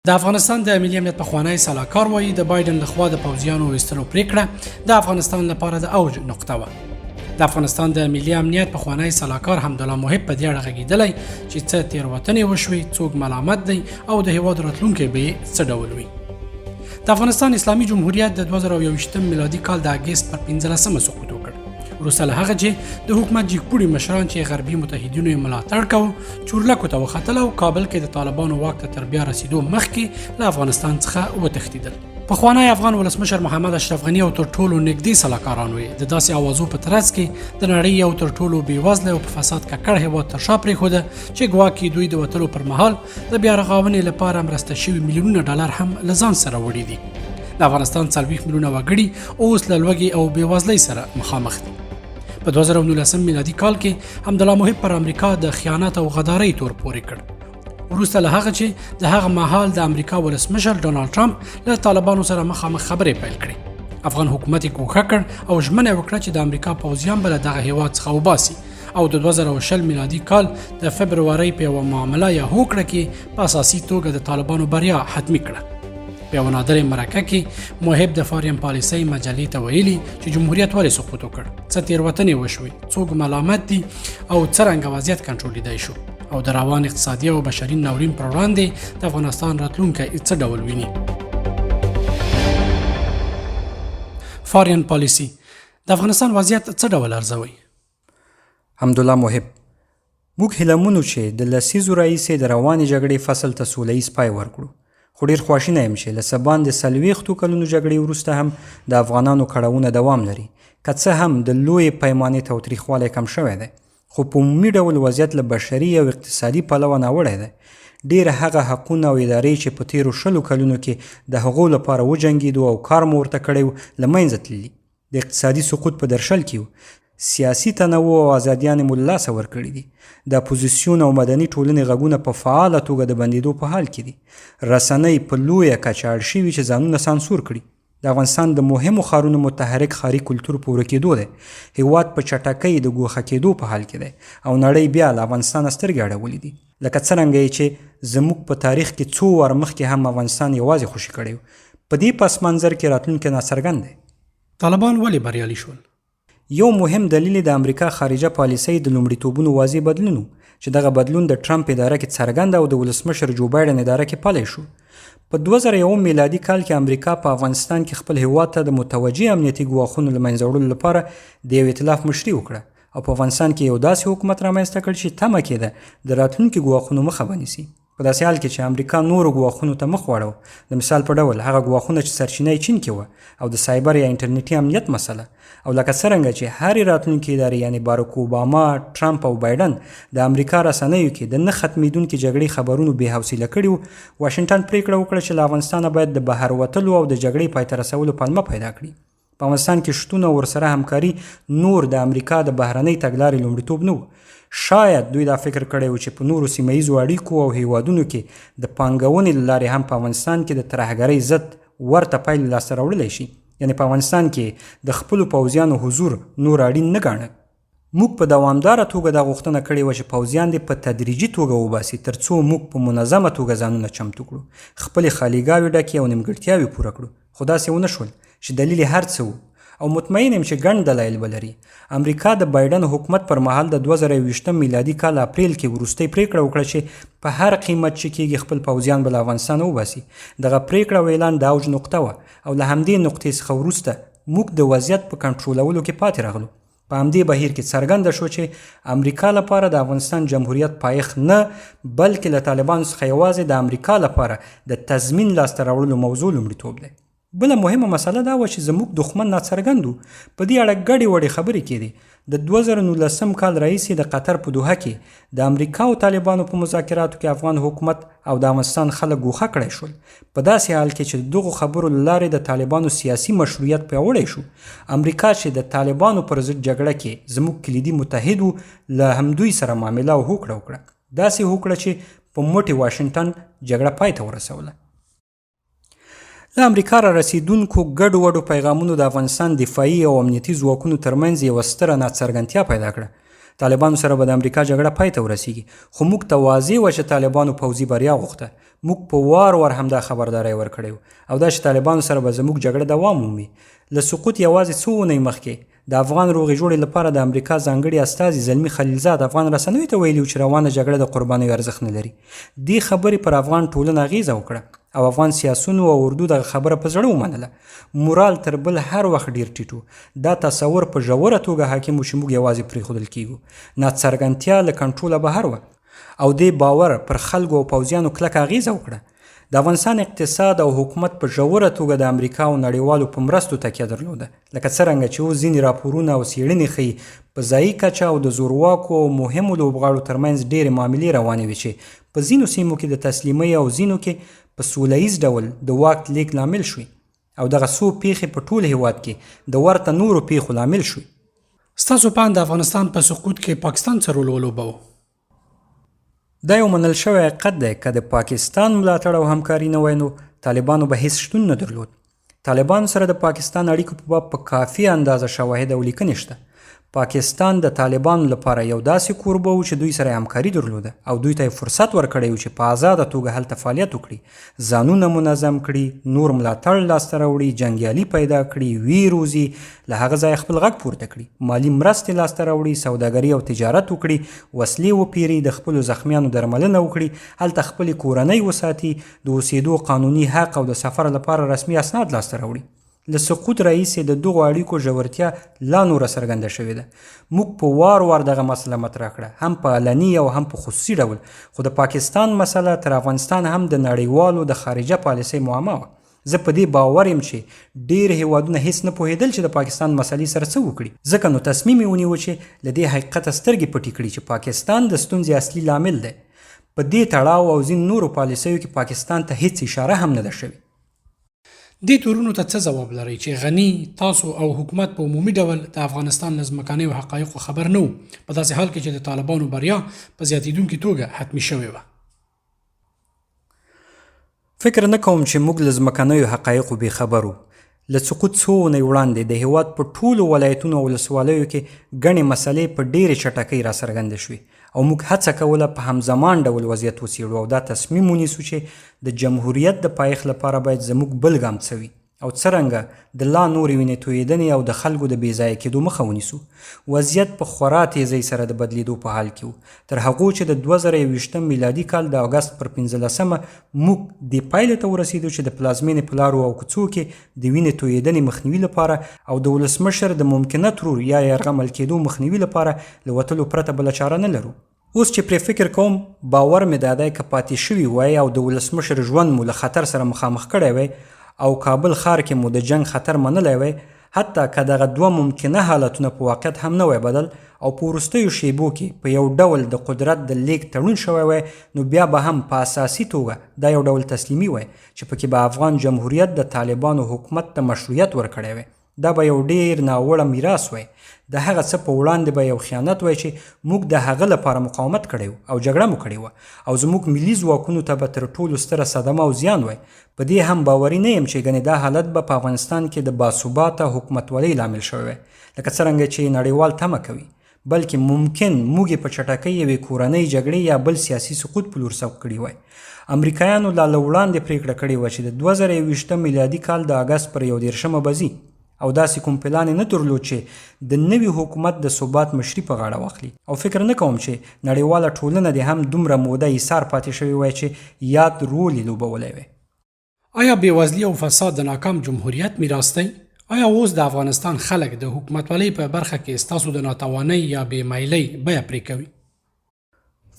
د افغانستان د ملي امنیت پخوانی سلاکار وایي د بایدن لخوا د پوځیانو ویستلو پریکړه د افغانستان لپاره د اوج نقطه وه. د افغانستان د ملي امنیت پخوانی سلاکار حمدالله محب په دې اړه غږېدلی چې څه تېروتنې وشوې، څوک ملامت دی او د هیواد راتلونکی به یې څه ډول وي. د افغانستان اسلامي جمهوریت د 2021 میلادي کال د اګست پر 15 سقوط وکړ، وروسته له هغه چې د حکومت جګپوړي مشران چې غربي متحدینو یې ملاتړ کوه چورلکو ته وختل او کابل کې د طالبانو واک ته تر بیا رسیدو مخکې له افغانستان څخه وتښتېدل. پخوانی افغان ولسمشر محمد اشرف غني او تر ټولو نږدې سلاکاران وي د داسې اوازو په ترڅ کې د نړۍ یو تر ټولو بېوزله او په فساد ککړ هېواد تر شا پرېښوده چې ګواکې دوی د وتلو پر مهال د بیا رغونې لپاره مرسته شوي میلیونونه ډالر هم له ځان سره وړي دي. د افغانستان 40 میلیونه وګړي اوس له لوږې او بېوزلۍ سره مخامخ دي. په 2019 میلادي کال کې حمدالله محب پر امریکا د خیانت او غدارۍ تور پورې کړ، وروسته له هغه چې د هغه مهال د امریکا ولسمشر ډونالډ ټرمپ له طالبانو سره مخامخ خبرې پیل کړې. افغان حکومت یې کوښښ کړ او ژمنه وکړه چې د امریکا پوځیان به له دغه هیواد څخه وباسي او د 2020 میلادي کال د فبرورۍ په یوه معامله یا هوکړه کې په اساسي توګه د طالبانو بریا حتمي کړه. په یوه نادرې مرکه کې محب د فارین پالیسۍ مجلې ته ویلي چې جمهوریت ولې سقوط وکړ، څه تېروتنې وشوې، څوک ملامت دي او څرنګه وضعیت کنټرولیدای شو او د روان اقتصادي او بشري ناورین پر وړاندې د افغانستان راتلونکی څه ډول ویني. فارین پالیسي د افغانستان وضعیت څه ډول ارزوي؟ حمدالله محب: موږ هیله مونو چې د لسیزو راهیسې د روانې جګړې فصل ته سوله ییز پای ورکړو، خو ډېر خواشینی یم چې له څه باندې 40 کلونو جګړې وروسته هم د افغانانو کړاوونه دوام لري، که څه هم د لویې پیمانې تاوتریخوالی کم شوی دی، خو په عمومي ډول وضعیت له بشري او اقتصادي پلوه ناوړی دی. ډېر هغه حقونه او ادارې چې په تیرو 10 کلونو کې د هغو لپاره وجنګېدو او کار مو ورته کړی و له منځه تللي. د اقتصادي سقوط په درشل کې و، سیاسي تنوع او ازادیانې مو له لاسه ورکړي دي، د اپوزیسیون او مدني ټولنې غږونه په فعاله توګه د بندېدو په حال کې دي، رسنۍ په لویه کچه اړ شوي چې ځانونه سانسور کړي. د افغانستان د مهمو ښارونو متحرک ښاري کلتور په ورکېدو دی، هېواد په چټکۍ د ګوښه کېدو په حال کې دی او نړۍ بیا له افغانستانه سترګې اړولې دي، لکه څرنګه یې چې زموږ په تاریخ کې څو وار مخکې هم افغانستان یوازې خوشي کړی و. په دې پس منظر کې راتلونکی ناڅرګند دی. طالبان ولې بریالي شول؟ یو مهم دلیل د امریکا خارجه پالیسۍ د لومړیتوبونو واضح بدلون و چې دغه بدلون د ټرمپ اداره کې څرګند او د ولسمشر جو بایډن اداره کې پلی شو. په 2001 میلادي کال کې امریکا په افغانستان کې خپل هیواد ته د متوجه امنیتي ګواښونو له منځه وړلو لپاره د یو ائتلاف مشري وکړه او په افغانستان کې یو داسې حکومت رامنځته کړ چې تمه کېده د راتلونکي ګواښونو مخه ونیسي. په داسې حال کې چې امریکا نورو ګواښونو ته مخ واړو، د مثال په ډول هغه ګواښونه چې سرچینه یې چین کې وه او د سایبر یا انټرنیټي امنیت مسله، او لکه څرنګه چې هرې راتلونکې ادارې یعنې باراک اوباما، ټرمپ او بایډن د امریکا رسنیو کې د نه ختمېدونکې جګړې خبرونو بې حوصله کړي وو، واشنګټن پرېکړه وکړه چې له افغانستانه باید د بهر وتلو او د جګړې پای ته رسولو پلمه پیدا کړي. په افغانستان کې شتون او ورسره همکاري نور د امریکا د بهرنۍ تګلارې لومړیتوب نه و. شاید دوی دا فکر کړی و چې په نورو سیمه ییزو اړیکو او هیوادونو کې د پانګونې له لارې هم په افغانستان کې د ترهګرۍ ضد ورته پایلې لاسته راوړلی شي، یعنې په افغانستان کې د خپلو پوځیانو حضور نور اړین نه ګاڼه. موږ په دوامداره توګه دا غوښتنه کړې وه چې پوځیان دې په تدریجي توګه وباسي تر څو موږ په منظمه توګه ځانونه چمتو کړو، خپلې خالیګاوې ډکې او نیمګړتیاوې پوره کړو، خو داسې ونه شول چې دلیل یې هر څه و او مطمئن یم چې ګڼ دلایل به لري. امریکا د بایډن حکومت پر مهال د 2020 میلادي کال اپریل کې وروستۍ پریکړه وکړه چې په هر قیمت چې کېږي خپل پوځیان به له افغانستانه وباسي. دغه پریکړه او اعلان د اوج نقطه وه او له همدې نقطې څخه وروسته موږ د وضعیت په کنټرولولو کې پاتې راغلو. په همدې بهیر کې څرګنده شو چې امریکا لپاره د افغانستان جمهوریت پایښت نه بلکې له طالبانو څخه یوازې د امریکا لپاره د تضمین لاسته راوړلو موضوع لومړیتوب دی. بله مهمه مسله دا وه چې زموږ دښمن ناڅرګند و. په دې اړه ګډې وړې خبرې کېدې. د 2019 کال راهیسې د قطر په دوحه کې د امریکا او طالبانو په مذاکراتو کې افغان حکومت او د افغانستان خلک ګوښه کړی شول، په داسې حال کې چې دغو خبرو له لارې د طالبانو سیاسي مشروعیت پیاوړی شو. امریکا چې د طالبانو پر ضد جګړه کې زموږ کلیدي متحد و، له همدوی سره معامله او هوکړه وکړه، داسې هوکړه چې په موټې واشنګټن جګړه پای ته ورسوله. له امریکا را رسیدونکو ګډو وډو پیغامونو د افغانستان دفاعي او امنیتي ځواکونو ترمنځ یوه ستره ناڅرګندتیا پیدا کړه. طالبانو سره به د امریکا جګړه پای ته ورسیږي، خو موږ ته واضح وه چې طالبانو پوځي بریا غوښته. موږ په وار همدا خبرداری ورکړی او دا چې طالبانو سره به زموږ جګړه دوام ومومي. له سقوط یوازې څو اونۍ مخکې د افغان روغې جوړې لپاره د امریکا ځانګړي استازي زلمي خلیلزاد افغان رسنیو ته ویلي چې روانه جګړه د قربانیو ارزښت نه لري. دې خبرې پر افغان ټولنه اغیزه وکړه او افغان سیاسونو او اردو دغه خبره په زړه ومنله. مورال تر بل هر وخت ډیر ټیټ و. دا تصور په ژوره توګه حاکم و چې موږ یوازې پرېښودل کیږو. ناڅرګندتیا له کنټروله بهر وه او دې باور پر خلکو او پوځیانو کلکه اغیزه وکړه. د افغانستان اقتصاد او حکومت په ژوره توګه د امریکا او نړیوالو په مرستو تکیه درلوده، لکه څرنګه چې اوس ځینې راپورونه او څېړنې ښیي په ځایي کچه او د زورواکو او مهمو لوبغاړو ترمنځ ډېرې معاملې روانې وي چې په ځینو سیمو کې د تسلیمۍ او ځینو کې په سوله ییز ډول د واک لیږد لامل شوي او دغه څو پیښې په ټول هیواد کې د ورته نورو پیښو لامل شوي. ستاسو په اند د افغانستان په سقوط کې پاکستان څه رول ولوباوه؟ دا یو منل شوی حقیقت دی. که د پاکستان ملاتړ او همکاري نه وای نو طالبانو به هیڅ شتون نه درلود. طالبانو سره د پاکستان اړیکو په باب په کافي اندازه شواهد او لیکنې شته. پاکستان د طالبانو لپاره یو داسې کوربه و چې دوی سره همکاري درلوده او دوی ته فرصت ورکړی و چې په آزاده توګه هلته فعالیت وکړي، ځانونه منظم کړي، نور ملاتړ لاسته راوړي، جنګیالي پیدا کړي، وی روزي، له هغه ځایه خپل غږ پورته کړي، مالي مرستې لاسته راوړي، سوداګري او تجارت وکړي، وسلې وپیري، د خپلو زخمیانو درملنه وکړي، هلته خپلې کورنۍ وساتي، د اوسېدو قانوني حق او د سفر لپاره رسمي اسناد لاسته راوړي. له سقوط راهیسې د دغو اړیکو ژورتیا لا نوره څرګنده شوې ده. موږ په وار دغه مسله مطرح کړه، هم په علني او هم په خصوصي ډول، خو د پاکستان مسله تر افغانستان هم د نړیوالو د خارجه پالیسۍ معما وه. زه په دې باور یم چې ډېر هیوادونه هیڅ نه پوهېدل چې د پاکستان مسلې سره څه وکړي، ځکه نو تصمیم یې ونیو چې له دې حقیقته سترګې پټې کړي چې پاکستان د ستونزې اصلي لامل دی. په دې تړاو او ځینو نورو پالیسیو کې پاکستان ته هیڅ اشاره هم نه ده شوې. دې تورونو ته څه ځواب لرئ چې غني، تاسو او حکومت په عمومي ډول د افغانستان له ځمکنیو حقایقو خبر نه و، په داسې حال کې چې د طالبانو بریا په زیاتېدونکې توګه حتمي شوې وه؟ فکر نه کوم چې موږ له ځمکنیو حقایقو بې خبر وو. له سقوط څو اونۍ وړاندې د هیواد په ټولو ولایتونو او ولسوالیو کې ګڼې مسلې په ډېرې چټکۍ راڅرګندې شوې او موږ هڅه کوله په همزمان ډول وضعیت وڅېړو او دا تصمیم ونیسو چې د جمهوریت د پایښت لپاره باید زموږ بل ګام څه وي او څرنګه د لا نورې وینې تویېدنې او د خلکو د بې ځایه کېدو مخه ونیسو. وضعیت په خورا تیزۍ سره د بدلیدو په حال کې و. تر هغو چې د 2021 میلادي کال د اګست پر 15مه موږ دې پایلې ته ورسېدو چې د پلازمینې په لارو او کوڅو کې د وینې تویېدنې مخنیوي لپاره او د ولسمشر د ممکنه ترور یا یرغمل کېدو مخنیوي لپاره له وتلو پرته بله چاره نه لرو. اوس چې پرې فکر کوم باور مې دا دی که پاتې شوي وای او د ولسمشر ژوند مو له خطر سره مخامخ کړی وای او کابل ښار کې مو د جنگ خطر منلی وای، حتی که دغه دوه ممکنه حالتونه په واقعیت هم نه وای بدل او په وروستیو شیبو کې په یو ډول د قدرت د لیږد تړون شوی وای، نو بیا به هم په اساسي توګه دا یو ډول تسلیمي وای چې پکې به افغان جمهوریت د طالبانو حکومت ته مشروعیت ورکړی وای. دا به یو ډیر ناوړه میراث وای. د هغه څه په وړاندې به یو خیانت وای چې موږ د هغه لپاره مقاومت کړی او جګړه مو کړې وه او زموږ ملي ځواکونو ته به تر ټولو ستره صدمه او زیان وای. په دې هم باوري نه یم چې ګنې دا حالت به په افغانستان کې د باثباته حکومتولۍ لامل شوی وای لکه څرنګه چې نړیوال تمه کوي، بلکې ممکن موږ په چټکۍ یوې کورنۍ جګړې یا بل سیاسي سقوط په لور سوق کړي وای. امریکایانو لا له وړاندې پرېکړه کړې وه چې د 2021 میلادي کال د اګست پر 21 به ځي او داسې کوم پلان نه درلود چې د نوي حکومت د ثبات مشري په غاړه واخلي او فکر نه کوم چې نړیواله ټولنه دې هم دومره موده ایثار پاتې شوی وای چې یاد رول یې لوبولی وی. آیا بېوزلي او فساد د ناکام جمهوریت میراث دی؟ آیا اوس د افغانستان خلک د حکومتولۍ په برخه کې ستاسو د ناتوانۍ یا بېمیلۍ بیه پرې کوي؟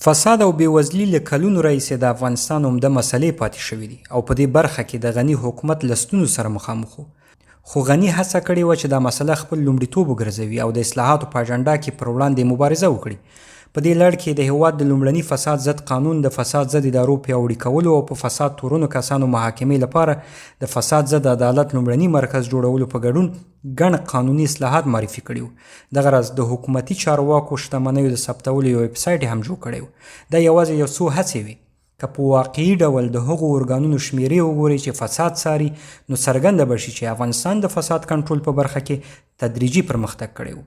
فساد او بېوزلي له کلونو راهیسې د افغانستان عمده مسلې پاتې شوي دي او په دې برخه کې د غني حکومت له ستونزو سره مخامخ و. خو غني هڅه کړې وه چې دا مسله خپل لومړیتوب وګرځوي او د اصلاحاتو په اجنډا کې پر وړاندې مبارزه وکړي. په دې لړ کې د هیواد د لومړني فساد ضد قانون، د فساد ضد ادارو پیاوړي کولو او په فساد تورنو کسانو محاکمې لپاره د فساد ضد عدالت لومړني مرکز جوړولو په ګډون ګڼ قانوني اصلاحات معرفي کړي وو. دغه راز د حکومتي چارواکو شتمنیو د ثبتولو یو ویبسایټ هم جوړ کړی و. دا یوازې یو څو هڅې وي. که په واقعي ډول د هغو ارګانونو شمیرې وګورئ چې فساد څاري نو څرګنده به شي چې افغانستان د فساد کنټرول په برخه کې تدریجي پرمختګ کړی و.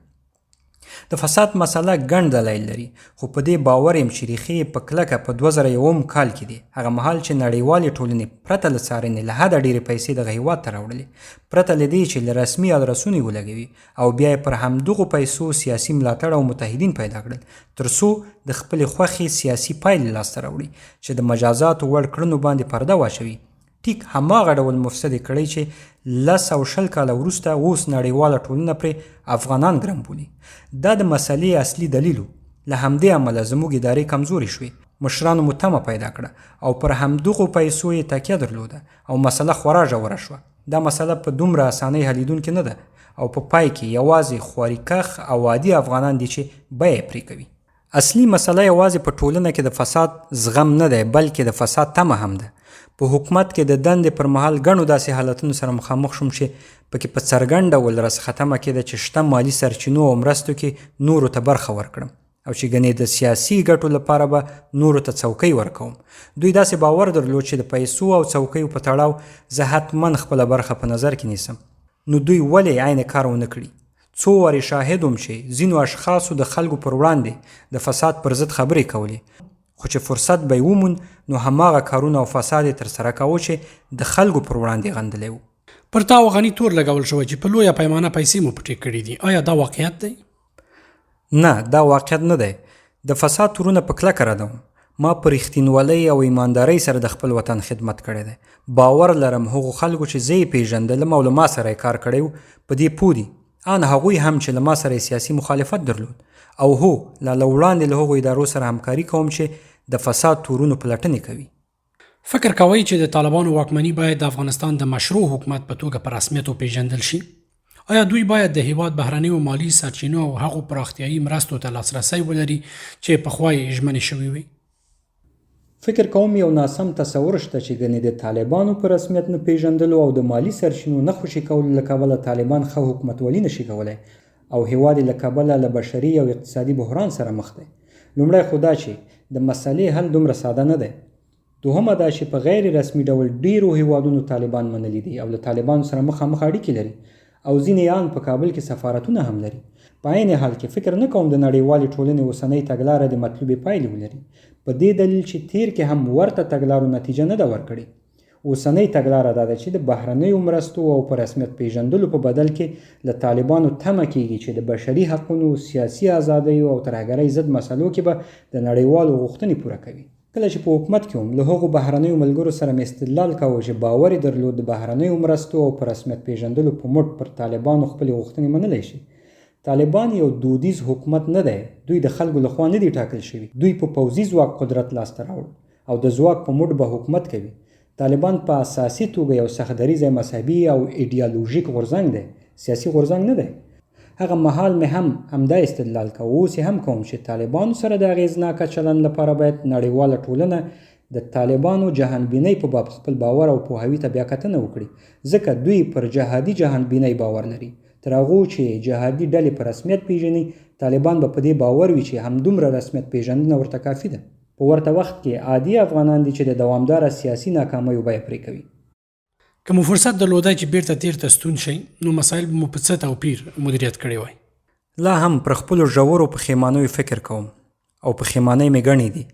د فساد مسله ګڼ دلایل لري، خو په دې باور یم چې ریښې په کلکه په 2001 کال کې دي، هغه مهال چې نړیوالې ټولنې پرته له څارنې له حده ډېرې پیسې دغه هېواد ته راوړلې، پرته له دې چې له رسمي ادرسونو یې ولګوي او بیا یې پر همدغو پیسو سیاسي ملاتړ او متحدین پیدا کړل تر څو د خپلې خوښې سیاسي پایلې لاسته راوړي چې د مجازاتو وړ کړنو باندې پرده واچوي. ټیک هماغه ډول مفسد کړی چې 10 کاله وروسته اوس نړیواله ټولنه پرې افغانان ګرم بولي. دا د مسلې اصلي دلیل و. له همدې امله زموږ ادارې کمزوري شوې، مشرانو مو تمه پیدا کړه او پر همدغو پیسو یې تکیه درلوده او مسله خورا ژوره شوه. دا مسله په دومره اسانۍ حلیدونکې نه ده او په پای کې یوازې خواريکخ او عادي افغانان دي چې بیه یې پرې کوي. اصلي مسله یوازې په ټولنه کې د فساد زغم نه دی، بلکې د فساد تمه هم ده. په حکومت کې د دندې پر مهال ګڼو داسې حالتونو سره مخامخ شوم چې پکې په څرګند ډول راڅخه تمه کېده چې شته مالي سرچینو او مرستو کې نورو ته برخه ورکړم او چې ګنې د سیاسي ګټو لپاره به نورو ته څوکۍ ورکوم. دوی داسې باور درلود چې د پیسو او څوکیو په تړاو زه حتما خپله برخه په نظر کې نیسم. نو دوی ولې عین کار ونه کړي؟ څو وارې شاهد وم چې ځینو اشخاصو د خلکو پر وړاندې د فساد پر ضد خبرې کولې، خو چې فرصت به یې وموند نو هماغه کارونه او فساد یې ترسره کاوه چې د خلکو پر وړاندې غندلی و. پر تا او غني تور لګول شوی چې په لویه پیمانه پیسې مو پټې کړي دي. آیا دا واقعیت دی؟ نه، دا واقعیت نه دی. د فساد تورونه په کلکه ردوم. ما په رښتینولۍ او ایماندارۍ سره د خپل وطن خدمت کړی دی. باور لرم هغو خلکو چې زه یې پیژندلم او له ما سره یې کار کړی و په دې پوه دي، ان هغوی هم چې له ما سره سیاسي مخالفت درلود او هو لا وړاندې له هغو ادارو سره همکاري کوم چې د فساد تورونو پلټنې کوي. فکر کوئ چې د طالبانو واکمني باید د افغانستان د مشروع حکومت په توګه په رسمیت وپېژندل شي؟ آیا دوی باید د هیواد بهرنیو مالي سرچینو او هغو پراختیایي مرستو ته لاسرسی ولري چې پخوا یې ژمنې شوي وي؟ فکر کوم یو ناسم تصور شته چې ګنې د طالبانو په رسمیت نه پیژندلو او د مالي سرچینو نه خوشي کولو له کبله طالبان ښه حکومتولي نشي کولی او هیواد یې له کبله له بشري او اقتصادي بحران سره مخ دی. لومړی خو دا چې د مسلې حل دومره ساده نه دی. دوهمه دا چې په غیر رسمي ډول ډیرو هیوادونو طالبان منلي دي او له طالبانو سره مخامخ اړیکې لري او ځینې ان په کابل کې سفارتونه هم لري. په عین حال کې فکر نه کوم د نړیوالې ټولنې اوسنۍ تګلاره د مطلوبې پایلې ولري، په دې دلیل چې تیر کې هم ورته تګلارو نتیجه نه ده ورکړې. اوسنۍ تګلاره دا ده چې د بهرنیو مرستو او په رسمیت پیژندلو په بدل کې له طالبانو تمه کیږي چې د بشري حقونو، سیاسي ازادیو او ترهګرۍ ضد مسلو کې به د نړیوالو غوښتنې پوره کوي. کله چې په حکومت کې هم له هغو بهرنیو ملګرو سره مې استدلال کاوه چې باور یې درلود د بهرنیو مرستو او په رسمیت پیژندلو په مټ پر طالبانو خپلې غوښتنې منلی شي. طالبان یو دودیز حکومت نه دی، دوی د خلکو لخوا نه دي ټاکل شوي. دوی په پوځي ځواک قدرت لاسته راوړ او د ځواک په مټ به حکومت کوي. طالبان په اساسي توګه یو سختدریځه مذهبي او ایډیالوژیک غورځنګ دی، سیاسي غورځنګ نه دی. هغه مهال مې هم همدا استدلال کوه، اوس هم کوم چې طالبانو سره د اغېزناکه چلند لپاره باید نړیواله ټولنه د طالبانو جهانبینۍ په باب خپل باور او پوهاوي ته بیا کتنه وکړي، ځکه دوی پر جهادي جهانبینۍ باور لري. تر هغو چې جهادي ډلې په رسمیت پیژني، طالبان به په دې باور وي چې همدومره رسمیت پیژندنه ورته کافي ده. په ورته وخت کې عادي افغانان دي چې د دوامداره سیاسي ناکامیو بیه پرې کوي. که مو فرصت درلودی چې بیرته تیر ته ستون شئ، نو مسایل به مو په څه توپیر مدیریت کړی وای؟ لا هم پر خپلو ژورو پښیمانیو فکر کوم او پښیمانۍ مې ګڼې دي.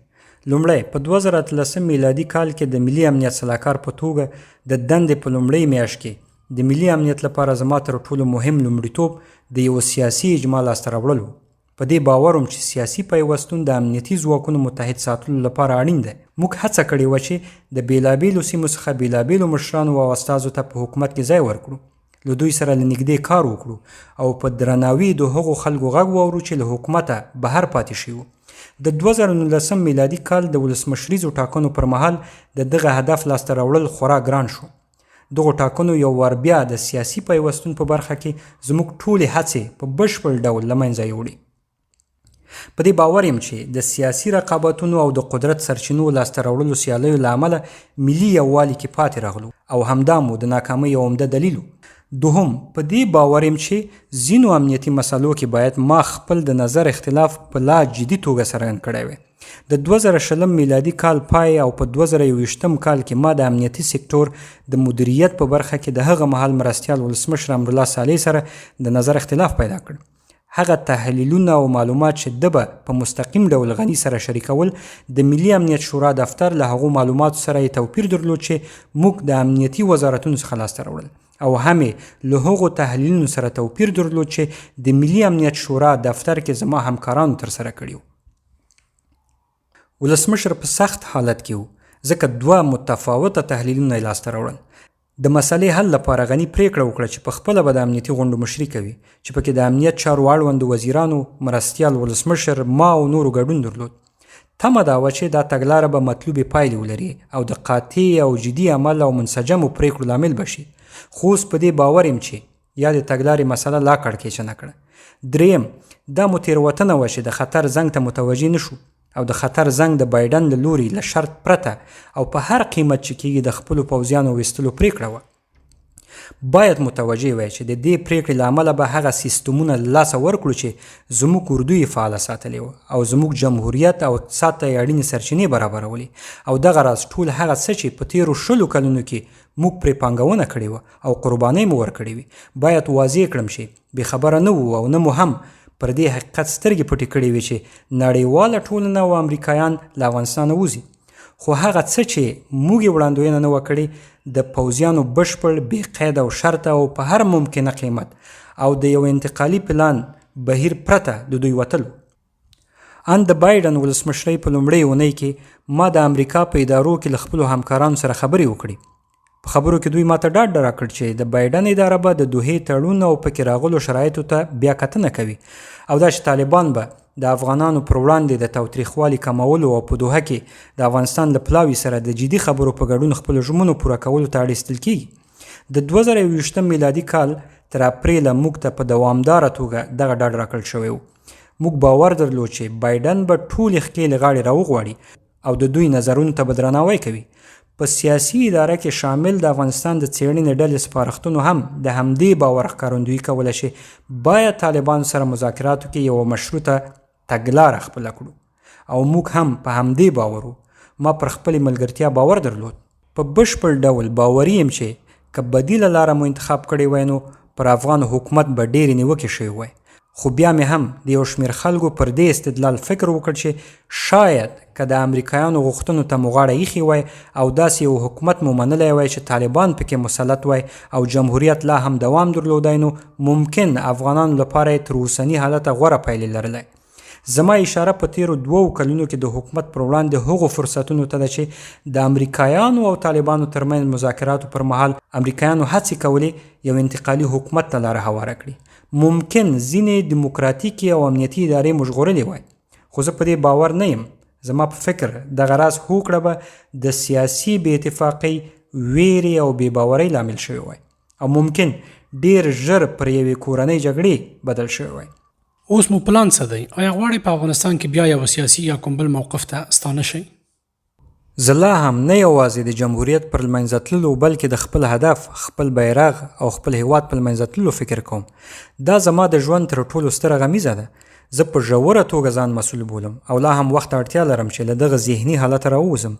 لومړی په 2013 میلادي کال کې د ملي امنیت سلاکار په توګه د دندې په لومړۍ میاشت کې د ملي امنیت لپاره زما تر ټولو مهم لومړیتوب د یو سیاسي اجماع لاسته راوړل و. په دې باور وم چې سیاسي پیوستون د امنیتي ځواکونو متحد ساتلو لپاره اړین دی. موږ هڅه کړې وه چې د بېلابېلو سیمو څخه بېلابېلو مشرانو او استازو ته په حکومت کې ځای ورکړو، له دوی سره له نږدې کار وکړو او په درناوي د هغو خلکو غږ واورو چې له حکومته بهر پاتې شوي وو. د 2019 میلادي کال د ولسمشریزو ټاکنو پر مهال د دغه هدف لاسته راوړل خورا ګران شو. دغو ټاکنو یو وار بیا د سیاسي پیوستون په برخه کې زموږ ټولې هڅې په بشپړ ډول له منځه یوړې. په دې باور یم چې د سیاسي رقابتونو او د قدرت سرچینو لاسته راوړلو سیالیو له امله ملي یووالي کې پاتې راغلو او همدا مو د ناکامۍ یو عمده دلیل و. دوهم په دې باور یم چې ځینو امنیتي مسلو کې باید ما خپل د نظر اختلاف په لا جدي توګه څرګند کړی وی. د 2020 میلادي کال پای او په 2021 کال کې ما د امنیتي سکتور د مدیریت په برخه کې د هغه مهال مرستیال ولسمشر امرالله صالح سره د نظر اختلاف پیدا کړ. هغه تحلیلونه او معلومات چې ده به په مستقیم ډول غني سره شریکول، د ملي امنیت شورا دفتر له هغو معلوماتو سره یې توپیر درلود چې موږ د امنیتي وزارتونو څخه لاسته راوړل، او هم له هغو تحلیلونو سره توپیر درلود چې د ملي امنیت شورا دفتر کې زما همکارانو ترسره کړي وو. ولسمشر په سخت حالت کې و، ځکه دوه متفاوته تحلیلونه یې لاسته راوړل. د مسلې حل لپاره غني پریکړه وکړه چې په خپله به د امنیتي غونډو مشري کوي، چې پکې د امنیت چارو اړوندو وزیرانو، مرستیال ولسمشر، ما او نورو ګډون درلود. تمه دا وه چې دا تګلاره به مطلوبې پایلې ولري او د قاطع او جدي عمل او منسجمو پریکړو لامل بشي. خو اوس په دې باور یم چې یا د تګلارې مسله لا کړکېچنه کړه. دریم، دا مو تېروتنه وه چې د خطر زنګ ته متوجه نه شو، او د خطر زنګ د بایډن له لوري له شرط پرته او په هر قیمت چې کېږي د خپلو پوځیانو ویستلو پریکړه وه. باید متوجه وای چې د دې پریکړې له امله به هغه سیستمونه له لاسه ورکړو چې زموږ اردو یې فعاله ساتلې وه او زموږ جمهوریت او اقتصاد ته یې اړینې سرچینې برابرولې، او دغه راز ټول هغه څه چې په تېرو 20 کلونو کې موږ پرې پانګونه کړې وه او قربانۍ مو ورکړې وي، باید واضح کړم چې بې خبره نه وو او نه مو هم پر دې حقیقت سترګې پټې کړې وې چې نړیواله ټولنه او امریکایان له افغانستانه وځي. خو هغه څه چې موږ یې وړاندوینه نه وه کړې، د پوځیانو بشپړ بې قید او شرطه او په هر ممکنه قیمت او د یو انتقالي پلان بهیر پرته د دوی وتلو. ان د بایډن ولسمشرۍ په لومړۍ اونۍ کې ما د امریکا په ادارو کې له خپلو همکارانو سره خبرې وکړې. په خبرو کې دوی ماته ډاډ راکړ چې د بایډن اداره به د دوحې تړون او پکې راغلو شرایطو ته بیا کتنه کوي، او دا چې طالبان به د افغانانو پر وړاندې د تاوتریخوالي کمولو او په دوحه کې د افغانستان له پلاوي سره د جدي خبرو په ګډون خپلو ژمنو پوره کولو ته اړ ایستل کیږي. د 2021 میلادي کال تر اپریله موږ ته په دوامداره توګه دغه ډاډ راکړل شوی و. موږ باور درلود چې بایډن به ټولې خکې له غاړې راوغواړي او د دوی نظرونو ته به درناوی کوي. په سیاسي اداره کې شامل د افغانستان د څېړنې ډلې سپارښتنو هم د همدې باور ښکارندویي کوله چې باید طالبانو سره مذاکراتو کې یوه مشروطه تګلاره خپله کړو، او موږ هم په همدې باور وو. ما پر خپلې ملګرتیا باور درلود. په بشپړ ډول باوري یم چې که بدیله لاره مو انتخاب کړې وای نو پر افغان حکومت به ډېرې نیوکې شوې وای. خو بیا مې هم د یو شمېر خلکو پر دې استدلال فکر وکړ چې شاید که د امریکایانو غوښتنو ته مو غاړه ایښې وای او داسې یو حکومت مو منلی وای چې طالبان پکې مسلط وای او جمهوریت لا هم دوام درلودی، نو ممکن افغانانو لپاره تر اوسني حالته غوره پایلې لرلی. زما اشاره په تیرو 2 کلونو کې د حکومت پر وړاندې هغو فرصتونو ته ده چې د امریکایانو او طالبانو ترمنځ مذاکراتو پر مهال امریکایانو هڅې کولې یو انتقالي حکومت ته لاره هواره کړي. ممکن ځینې دیموکراتیکي او امنیتي ادارې موږ ژغورلې وای، خو زه په دې باور نه یم. زما په فکر دغه راز هوکړه به د سیاسي بې اتفاقۍ، ویرې او بې باورۍ لامل شوی وای او ممکن ډیر ژر پر یوې کورنۍ جګړې بدل شوی وای. اوس مو پلان څه دی؟ آیا غواړئ په افغانستان کې بیا یو سیاسي یا کوم بل موقف ته ستانه شئ؟ زه لا هم نه یوازې د جمهوریت پر لمنځه تللو بلکې د خپل هدف، خپل بیرغ او خپل هیواد په لمنځه تللو فکر کوم. دا زما د ژوند تر ټولو ستره غمیزه ده. زه په ژوره توګه ځان مسؤل بولم او لا هم وخت اړتیا لرم چې له دغه ذهني حالته راووځم.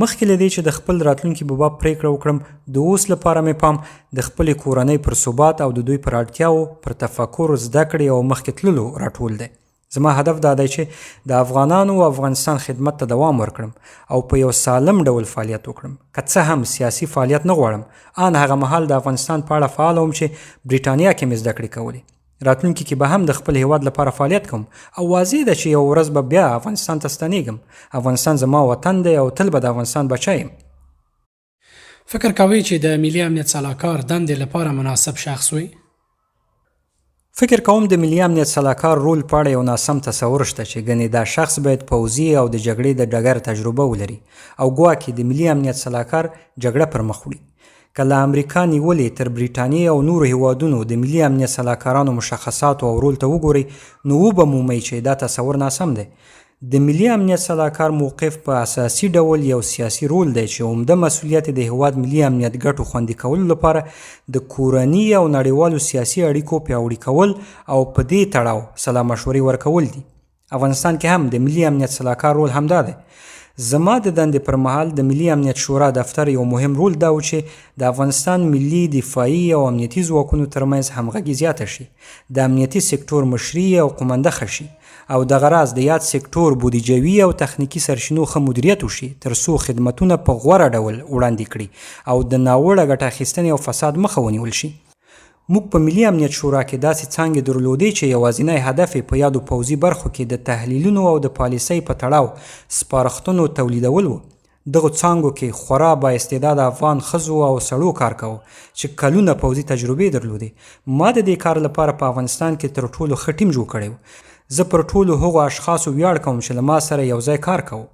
مخکې له دې چې د خپل راتلونکي په باب پریکړه وکړم، د اوس لپاره مې پام د خپلې کورنۍ پر ثبات او د دوی پر اړتیاو، پر تفکر، زده کړې او مخکې تللو راټول دی. زما هدف دا دی چې د افغانانو او افغانستان خدمت ته دوام ورکړم او په یو سالم ډول فعالیت وکړم. که څه هم سیاسي فعالیت نه غواړم، ان هغه مهال د افغانستان په اړه فعال وم چې بریټانیا کې مې زده کړې کولې. راتلونکي کې به هم د خپل هیواد لپاره فعالیت کوم او واضح ده چې یو ورځ به بیا افغانستان ته ستنېږم. افغانستان زما وطن دی او تل به د افغانستان بچی یم. فکر کوئ چې د ملي امنیت سلاکار دندې لپاره مناسب شخص وي؟ فکر کوم د ملي امنیت سلاکار رول په اړه یو ناسم تصور شته چې ګنې دا شخص باید پوځي او د جګړې د ډګر تجربه ولري او ګواکې د ملي امنیت سلاکار جګړه پر مخ وړي. که له امریکا نیولې تر بریټانیې او نورو هیوادونو د ملي امنیت سلاکارانو مشخصاتو او رول ته وګورئ، نو وبمومئ چې دا تصور ناسم دی. د ملي امنیت سلاکار موقف په اساسي ډول یو سیاسي رول دی چې عمده مسؤلیت د هیواد ملي امنیت ګټو خوندي کولو لپاره د کورني او نړیوالو سیاسي اړیکو پیاوړي کول او په دې تړاو سلا مشورې ورکول دي. افغانستان کې هم د ملي امنیت سلاکار رول همدا دی. زما د دندې پر مهال د ملي امنیت شورا دفتر یو مهم رول دا و چې د افغانستان ملي دفاعي او امنیتي ځواکونو ترمنځ همغږي زیاته شي، د امنیتي سکتور مشري او قومنده ښه شي او دغه راز د یاد سکتور بودیجوي او تخنیکي سرچینو ښه مدیریت وشي ترڅو خدمتونه په غوره ډول وړاندې کړي او د ناوړه ګټه اخیستنې او فساد مخه ونیول شي. موږ په ملي امنیت شورا کې داسې څانګې درلودې چې یوازینی هدف یې په یادو پوځي برخو کې د تحلیلونو او د پالیسۍ په تړاو سپارښتنو تولیدول و. دغو څانګو کې خورا با استعداده افغان ښځو او سړو کار کوو چې کلونه پوځي تجربې درلودې. ما د دې کار لپاره په افغانستان کې تر ټولو ښه ټیم جوړ کړی و. زه پر ټولو هغو اشخاصو ویاړ کوم چې له ما سره یو ځای کار کوو.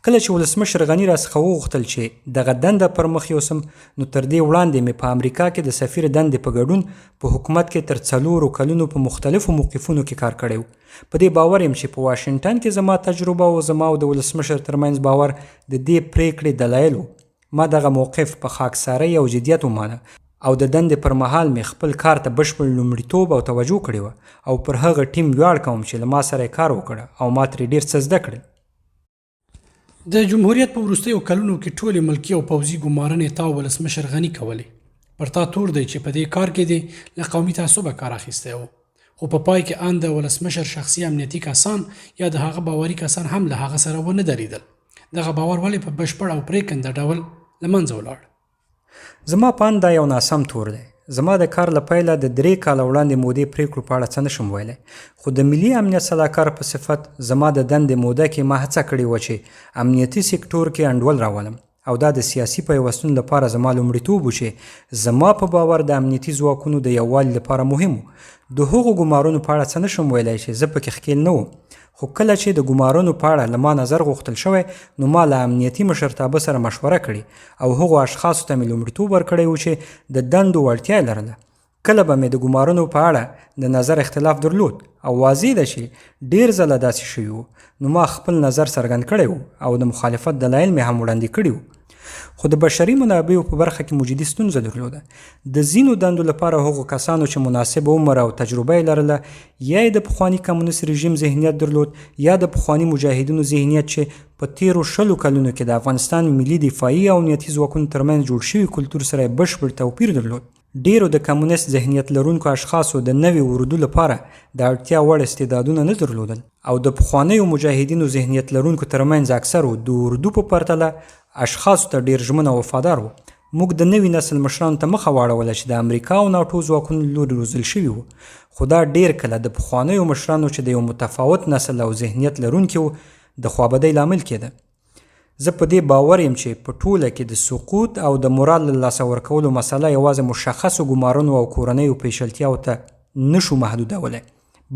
کله چې ولسمشر غني راڅخه وغوښتل چې دغه دنده پر مخ یوسم، نو تر دې وړاندې مې په امریکا کې د سفیر دندې په ګډون په حکومت کې تر 4 کلونو په مختلفو موقفونو کې کار کړی و. په دې باور یم چې په واشنګټن کې زما تجربه او زما او د ولسمشر ترمنځ باور د دې پریکړې دلایل و. ما دغه موقف په خاکسارۍ او جدیت ومانه او د دندې پر مهال مې خپل کار ته بشپړ لومړیتوب او توجه کړې وه او پر هغه ټیم ویاړ کوم چې له ما سره کار وکړه او ما ترې ډېر څه زده کړل. د جمهوریت په وروستیو کلونو کې ټولې ملکي او پوځي ګمارنې تا ولسمشر غني کولې. پر تا تور دی چې په دې کار کې دی له قومي تعصبه کار اخیستی و، خو په پای کې ان د ولسمشر شخصي امنیتي کسان یا د هغه باوري کسان هم له هغه سره ونه دریدل. دغه باور ولې په بشپړ او پرېکنده ډول له منځه ولاړ؟ زما په اند دا یو ناسم تور دی. زما د کار له پیله د 3 کاله وړاندې مودې پریکړو په اړه څه نشم ویلی، خو د ملي امنیت سلاکار په صفت زما د دندې موده کې ما هڅه کړې وه چې امنیتي سکتور کې انډول راولم او دا د سیاسي پیوستون لپاره زما لومړیتوب و چې زما په باور د امنیتي ځواکونو د یووالي لپاره مهم و. د هغو ګمارونو په اړه څه نشم ویلی چې زه پکې ښکیل نه وم، خو کله چې د ګمارونو په اړه له ما نظر غوښتل شوی نو ما له امنیتي مشرتابه سره مشوره کړې او هغو اشخاصو ته مې لومړیتوب ورکړی و چې د دندو وړتیا یې لرله. کله به مې د ګمارونو په اړه د نظر اختلاف درلود او واضح ده چې ډېر ځله داسې شوي وو، نو ما خپل نظر څرګند کړی و او د مخالفت دلایل مې هم وړاندې کړي وو. خو د بشري منابعو په برخه کې موجودي ستونزه درلوده. د ځینو دندو لپاره هغو کسانو چې مناسب عمر او تجربه یې لرله یا یې د پخواني کمونیست رژیم ذهنیت درلود یا د پخواني مجاهدینو ذهنیت چې په تیرو 20 کلونو کې د افغانستان ملي دفاعي او امنیتي ځواکونو ترمنځ جوړ شوي کلتور سره بشپړ توپیر درلود. ډیرو د کمونیست ذهنیت لرونکو اشخاصو د نوي اردو لپاره د اړتیا وړ استعدادونه نه درلودل او د پخوانیو مجاهدینو ذهنیت لرونکو ترمنځ اکثرو د اردو په پرتله اشخاصو ته ډیر ژمن او وفادار وو. موږ د نوي نسل مشرانو ته مخه واړوله چې د امریکا او ناټو ځواکونو لوري روزل شوي وو، خو دا ډیر کله د پخوانیو مشرانو چې د یو متفاوت نسل او ذهنیت لرونکي وو د خوابدۍ لامل کېده. زه په دې باور یم چې په ټوله کې د سقوط او د مورال له لاسه ورکولو مسله یوازې مشخصو ګمارنو او کورنیو پیچلتیاو ته نشو محدودولی.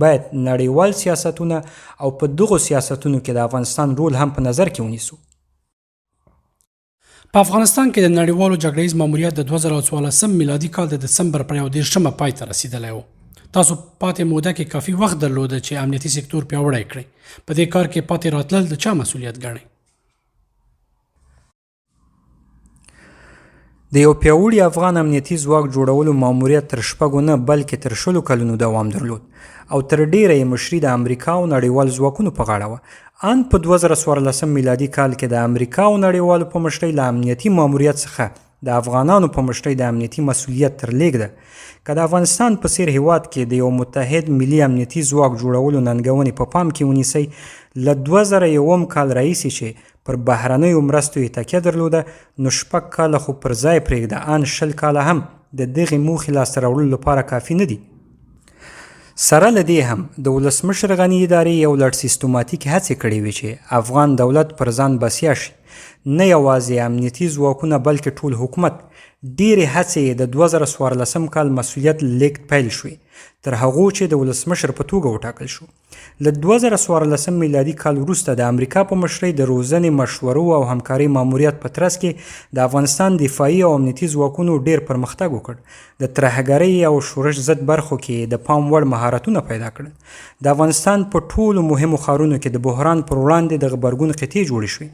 باید نړیوال سیاستونه او په دغو سیاستونو کې د افغانستان رول هم په نظر کې ونیسو. په افغانستان کې د نړیوالو جګړیز ماموریت د 2014 میلادي کال د دسمبر پر 21 پای ته رسیدلی و. تاسو پاتې موده کې کافي وخت درلوده چې امنیتي سکتور پیاوړی کړئ. په دې کار کې پاتې راتلل د چا مسؤلیت ګڼئ؟ د یو پیاوړي افغان امنیتي ځواک جوړولو ماموریت تر 6 نه بلکې تر 20 کلونو دوام درلود او تر ډیره یې مشري د امریکا او نړیوال ځواکونو په غاړه وه. ان په 2014 میلادي کال کې د امریکا او نړیوالو په مشرۍ له امنیتي ماموریت څخه د افغانانو په مشرۍ د امنیتي مسؤلیت ترلېږده. که د افغانستان په څیر هیواد کې د یو متحد ملي امنیتي ځواک جوړولو ننګونې په پام کې ونیسئ، له 2001 کال راهیسې چې پر بهرنیو مرستو یې تکیه درلوده، نو 6 کاله خو پر ځای پرېږده، ان 20 کاله هم د دغې موخې لاسته راوړلو لپاره کافي نه دي. سره له دې هم د ولسمشر غني ادارې یو لړ سیستماتیک هڅې کړې وې چې افغان دولت پر ځان بسیا شي. نه یوازې امنیتي ځواکونه بلکې ټول حکومت. ډېرې هڅې د 2014 کال مسؤلیت لیږد پیل شوې تر هغو چې د ولسمشر په توګه وټاکل شو. له 2014 میلادي کال وروسته د امریکا په مشرۍ د روزنې، مشورو او همکارۍ ماموریت په ترڅ کې د افغانستان دفاعي او امنیتي ځواکونو ډېر پرمختګ وکړ. د ترهګرۍ او شورش ضد برخو کې د پام وړ مهارتونه پیدا کړل. د افغانستان په ټولو مهمو ښارونو کې د بحران پر وړاندې د غبرګون قطعې جوړې شوې.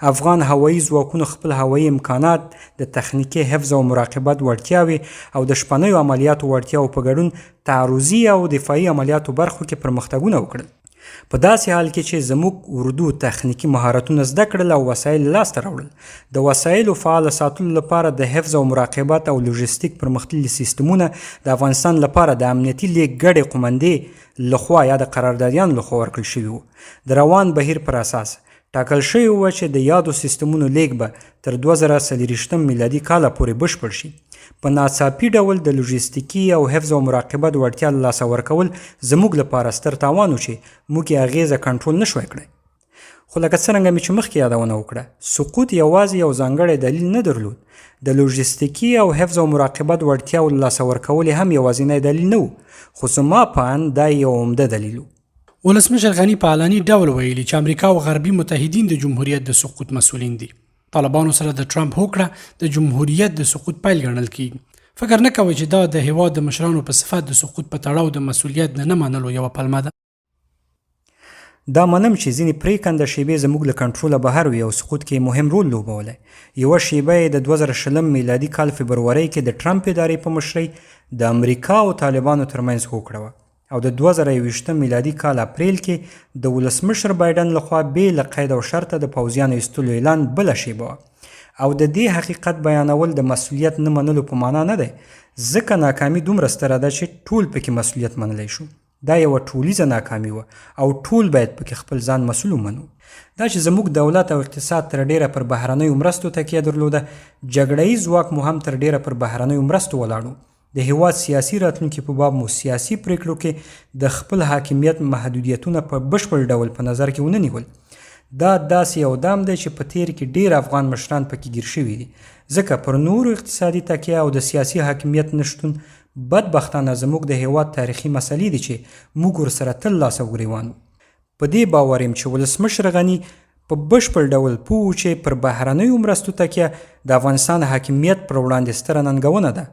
افغان هوایي ځواکونو خپل هوایي امکانات، د تخنیکي حفظ او مراقبت وړتیاوې او د شپنیو عملیاتو وړتیاو په ګډون تعرضي او دفاعي عملیاتو برخو کې پرمختګونه وکړل. په داسې حال کې چې زموږ اردو تخنیکی مهارتونه زده کړل او وسایل لاسته راوړل د وسایلو فعال ساتلو لپاره د حفظ او مراقبت او لوژستیک پرمختللي سیستمونه د افغانستان لپاره د امنیتي لیږد ګډې قومندې لخوا یا د قراردادیانو لخوا ورکړل شوي وو. د روان بهیر پر اساس ټاکل شوی و چې د یادو سیستمونو لیږد به تر 2040 میلادي کاله پورې بشپړ شي. په ناڅاپي ډول د لوژستیکي او حفظ او مراقبت وړتیا له لاسه ورکول زموږ لپاره ستر تاوان و چې موږ یې اغیزه کنټرول نشوای کړی. خو لکه څرنګه مې چې مخکې یادونه وکړه، سقوط یوازې یو ځانګړی دلیل نه درلود. د لوژستیکي او حفظ او مراقبت وړتیاو له لاسه ورکول هم یوازینی دلیل نه و، خو زما په اند دا یو عمده دلیل و. ولسمشر غني په اعلاني ډول ویلي چې امریکا او غربي متحدین د جمهوریت د سقوط مسؤلین دي. طالبانو سره د ټرمپ هوکړه د جمهوریت د سقوط پیل ګڼل کیږي. فکر نه کوي چې دا د هیواد د مشرانو په صفت د سقوط په تړاو د مسؤلیت نه منلو یو پلمه ده. دا منم چې ځینې پریکنده شیبې زموږ له کنټروله بهر وي او سقوط کې مهم رول لوبولی. یوه شیبه یې د 2020 میلادي کال فبرورۍ کې د ټرمپ ادارې په مشرۍ د امریکا او طالبانو ترمنځ هوکړه وه، او د 2021 میلادي کال اپریل کې د ولسمشر بایډن لخوا بې له قید او شرطه د پوځیانو ایستلو اعلان بله شیبه وه. او د دې حقیقت بیانول د مسؤلیت نه منلو په معنا نه دی، ځکه ناکامي دومره ستره ده چې ټول پکې مسؤلیت منلی شو. دا یوه ټولیزه ناکامي وه او ټول باید پکې خپل ځان مسؤل ومنو. دا چې زموږ دولت او اقتصاد تر ډیره پر بهرنیو مرستو تکیه درلوده، جګړهیز ځواک مو هم تر ډیره پر بهرنیو مرستو ولاړو. د هیواد سیاسي راتلونکي په باب مو سیاسي پریکړو کې د خپل حاکمیت محدودیتونه په بشپړ ډول په نظر کې ونه نیول. دا داسې یو دام دی چې په تیر کې ډیر افغان مشران پکې ګیر شوي دي، ځکه پر نورو اقتصادي تکیه او د سیاسي حاکمیت نشتون بدبختانه زموږ د هیواد تاریخي مسلې دي چې موږ ورسره تل لاس او ګریوان. په دې باور یم چې ولسمشر غني په بشپړ ډول پوه و چې پر بهرنیو مرستو تکیه د افغانستان حاکمیت پر وړاندې ستره ننګونه ده،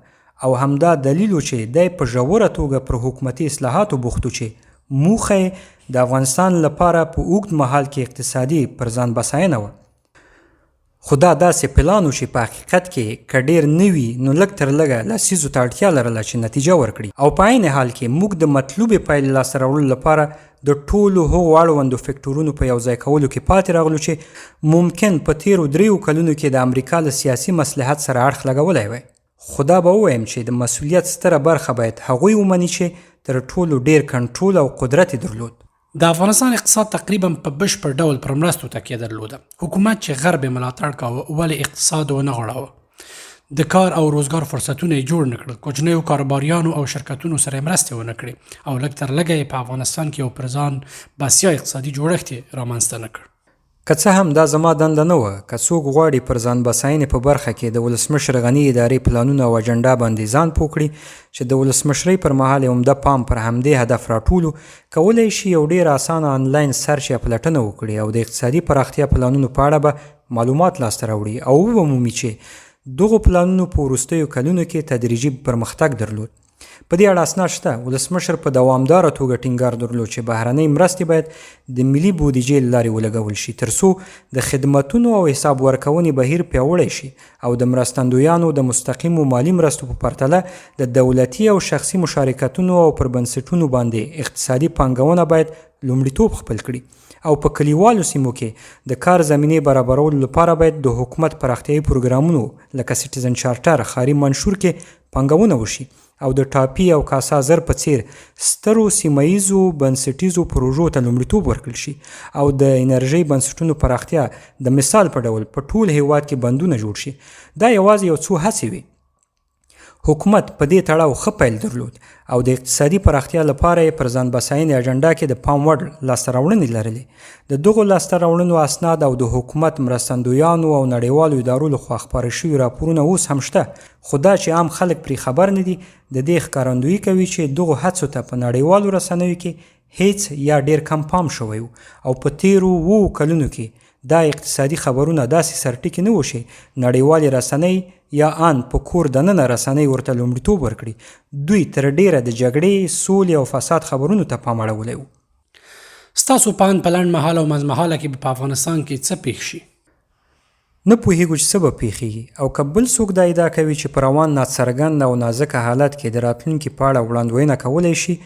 او همدا دلیل و چې دی په ژوره توګه پر حکومتي اصلاحاتو بوخت و چې موخه د افغانستان لپاره په اوږد مهال کې اقتصادي پر ځان بساینه وه. خو دا داسې پلان و چې په حقیقت کې که ډېر نه وي نو لږ تر لږه لسیزو ته اړتیا لرله چې نتیجه ورکړي، او په عین حال کې موږ د مطلوبې پایلې لاسته راوړلو لپاره د ټولو هغو اړوندو فکټورونو په یوځای کولو کې پاتې راغلو چې ممکن په تیرو 3 کلونو کې د امریکا له سیاسي مصلحت سره اړخ لګولی وی. خو دا به ووایم چې د مسؤلیت ستره برخه باید هغوی ومني چې تر ټولو ډیر کنټرول او قدرت یې درلود. د افغانستان اقتصاد تقریبا په بشپړ ډول پر مرستو تکیه درلوده. حکومت چې غرب یې ملاتړ کاوه ولې اقتصاد ونه غوړاوه. د کار او روزګار فرصتونه یې جوړ نه کړل، کوچنیو کاروباریانو او شرکتونو سره مرستې ونه کړې او لږ تر لږه یې په افغانستان کې یو پر ځان بسیا اقتصادي جوړښت یې رامنځته نه کړ. که څه هم دا زما دنده نه وه، که څوک غواړي پر ځان بساینې په برخه کې د ولسمشر غني ادارې پلانونه او اجنډا باندې ځان پوه کړي چې د ولسمشرۍ پر مهال یې عمده پام پر همدې هدف راټولو، کولی شي یو ډېر اسانه آنلاین سرچ یا پلټنه وکړي او د اقتصادي پراختیا پلانونو په اړه به معلومات لاسته راوړي او ومومي چې دغو پلانونو په وروستیو کلونو کې تدریجي پرمختګ درلود. په دې اړه اسناد شته. ولسمشر په دوامداره توګه ټینګار درلود چې بهرنۍ مرستې باید د ملي بودیجې له لارې ولګول شي ترڅو د خدمتونو او حساب ورکونې بهیر پیاوړی شي او د مرستندویانو د مستقیمو مالي مرستو په پرتله د دولتي او شخصي مشارکتونو او پر بنسټونو باندې اقتصادي پانګونه باید لومړیتوب خپل کړي او په کلیوالو سیمو کې د کار زمینې برابرولو لپاره باید د حکومت پراختیایي پروګرامونو لکه سټیزن چارټر ښاري منشور کې پانګونه وشي او د ټاپي او کاسا زر په څیر سترو سیمایزو بنسټیزو پروژو ته لومړیتوب ورکړل شي او د انرژۍ بنسټونو پراختیا د مثال په ډول په ټول هیواد کې بندونه جوړ شي. دا یوازې یو څو هڅې وي. حکومت په دې تړاو ښه پیل درلود او د اقتصادي پراختیا لپاره یې پر ځان بساینې اجنډا کې د پام وړ لاسته راوړنې لرلې. د دغو لاسته راوړنو اسناد او د حکومت مرستندویانو او نړیوالو ادارو لخوا خپاره شوي راپورونه اوس هم شته، خو دا چې عام خلک پرې خبر نه دي د دې ښکارندویي کوي چې دغو هڅو ته په نړیوالو رسنیو کې هیڅ یا ډیر کم پام شوی او په تیرو 7 کلونو کې دا اقتصادي خبرونه داسې سرټیکې نه وشي نړیوالې رسنۍ یا ان په کور دننه رسنۍ ورته لومړیتوب ورکړي. دوی تر ډیره د جګړې، سولې او فساد خبرونو ته پام اړولی و. ستاسو په اند په لنډ مهاله او منځمهاله کې په افغانستان کې څه پیښ شي؟ نه پوهیږو چې څه به پیښیږي او که بل څوک دا ادعا کوي چې په روان ناڅرګند او نازکه حالت کې د راتلونکي په اړه وړاندوینه کولی شي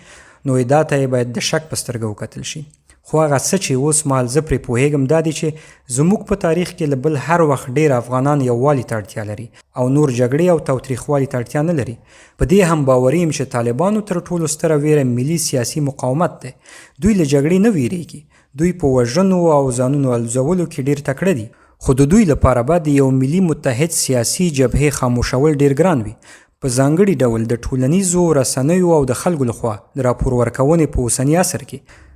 نو ادعا ته یې باید د شک په سترګه وکتل شي. خو هغه څه چې اوس مهال زه پرې پوهیږم دا دی چې زموږ په تاریخ کې له بل هر وخت ډیر افغانان یووالي ته اړتیا لري او نور جګړې او تاوتریخوالي ته اړتیا نه لري. په دې هم باوري یم چې طالبانو تر ټولو ستره ویره ملي سیاسي مقاومت دی. دوی له جګړې نه ویریږي. دوی په وژنو او ځانونو الوزولو کې ډیر تکړه دي، خو د دوی لپاره به د یو ملي متحد سیاسي جبهې خاموشول ډیر ګران وي. په ځانګړي ډول د ټولنیزو رسنیو او د خلکو لخوا د راپور ورکونې په اوسني عصر کې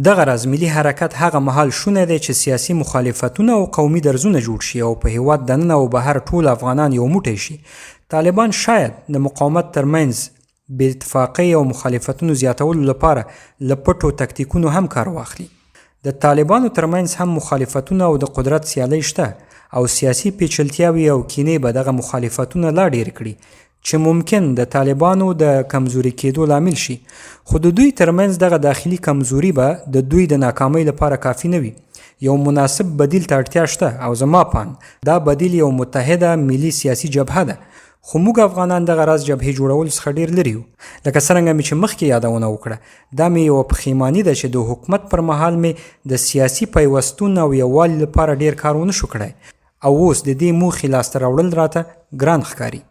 دغه راز ملي حرکت هغه مهال شونه دی چې سیاسي مخالفتونه او قومي درزونه جوړ شي او په هیواد دننه او بهر ټول افغانان یو موټی شي. طالبان شاید د مقاومت ترمنځ بې اتفاقۍ او مخالفتونو زیاتولو لپاره له پټو تکتیکونو هم کار واخلي. د طالبانو ترمنځ هم مخالفتونه او د قدرت سیالۍ شته او سیاسي پیچلتیاوې او کینې به دغه مخالفتونه لا ډېر کړي چې ممکن د طالبانو د کمزوري کېدو لامل شي. خو د دوی ترمنځ دغه داخلي کمزوري به د دوی د ناکامۍ لپاره کافي نه وي. یو مناسب بدیل ته اړتیا شته او زما پان دا بدیل یو متحده ملي سیاسي جبهه ده. خو موږ افغانان دغه راز جبهې جوړولو څخه ډېر لرې یو. لکه څرنګه مې چې مخکې یادونه وکړه، دا مې یوه پښیماني ده چې د حکومت پر مهال مې د سیاسي پیوستون او یووالي لپاره ډېر کار ونه شو کړی او اوس د دې موخې لاسته راوړل راته ګران ښکاري.